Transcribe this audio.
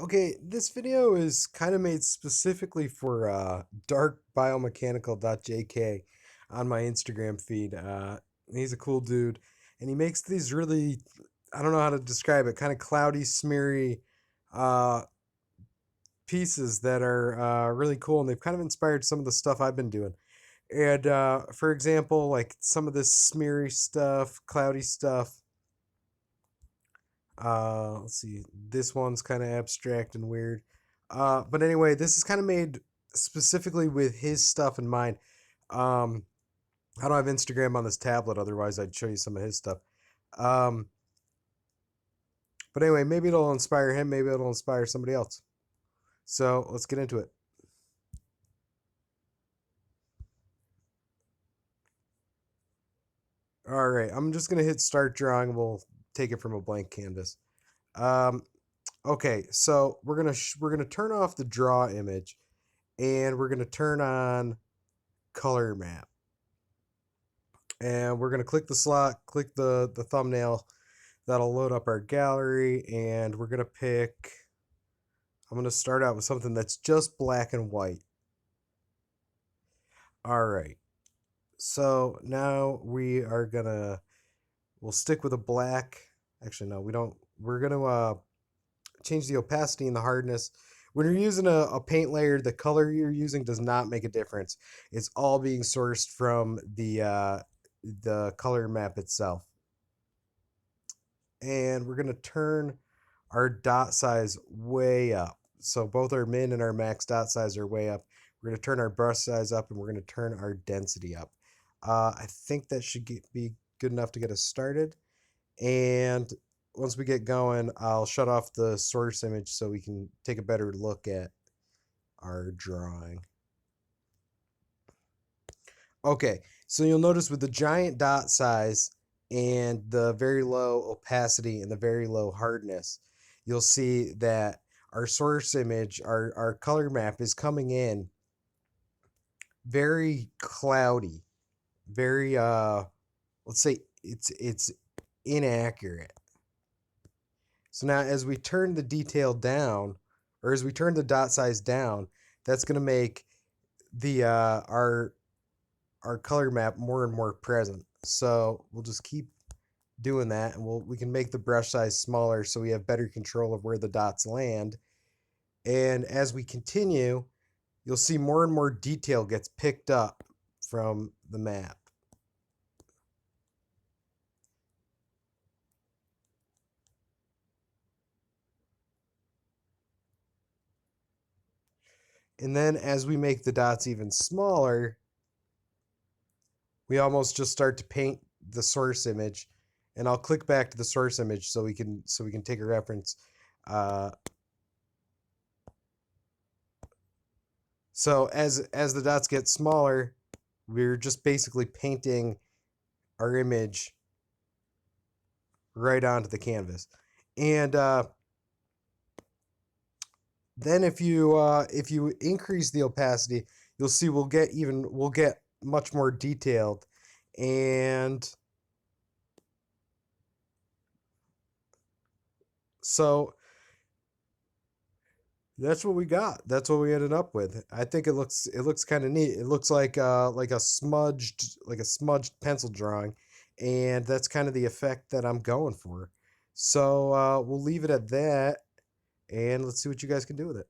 Okay, this video is kind of made specifically for darkbiomechanical.jk on my Instagram feed. He's a cool dude, and he makes these really, I don't know how to describe it, kind of cloudy, smeary uh, pieces that are really cool, and they've kind of inspired some of the stuff I've been doing. And for example, like some of this smeary stuff, cloudy stuff. Let's see. This one's kind of abstract and weird. But anyway, this is kind of made specifically with his stuff in mind. Um, I don't have Instagram on this tablet, otherwise I'd show you some of his stuff. Um, but anyway, maybe it'll inspire him. Maybe it'll inspire somebody else. So let's get into it. All right, I'm just gonna hit start drawing. We'll take it from a blank canvas. Um, okay, so we're gonna turn off the draw image, and we're gonna turn on color map. And we're going to click the slot, click the thumbnail. That'll load up our gallery, and we're going to pick, I'm going to start out with something that's just black and white. All right. So now we'll stick with a black. Actually, no, we don't. We're going to change the opacity and the hardness. When you're using a paint layer, the color you're using does not make a difference. It's all being sourced from the color map itself. And we're going to turn our dot size way up. So both our min and our max dot size are way up. We're going to turn our brush size up, and we're going to turn our density up. I think that should be good enough to get us started. And once we get going, I'll shut off the source image so we can take a better look at our drawing. Okay, so you'll notice with the giant dot size and the very low opacity and the very low hardness, you'll see that our source image, our color map is coming in very cloudy, very let's say it's inaccurate. So now as we turn the detail down, or as we turn the dot size down, that's going to make the our color map more and more present. So we'll just keep doing that, and we can make the brush size smaller so we have better control of where the dots land. And as we continue, you'll see more and more detail gets picked up from the map. And then as we make the dots even smaller, we almost just start to paint the source image. And I'll click back to the source image so we can take a reference. So as the dots get smaller, we're just basically painting our image right onto the canvas. And then if you increase the opacity, you'll see we'll get much more detailed. And so that's what we got. That's what we ended up with. I think it looks kind of neat. It looks like a smudged pencil drawing, and that's kind of the effect that I'm going for. So we'll leave it at that, and let's see what you guys can do with it.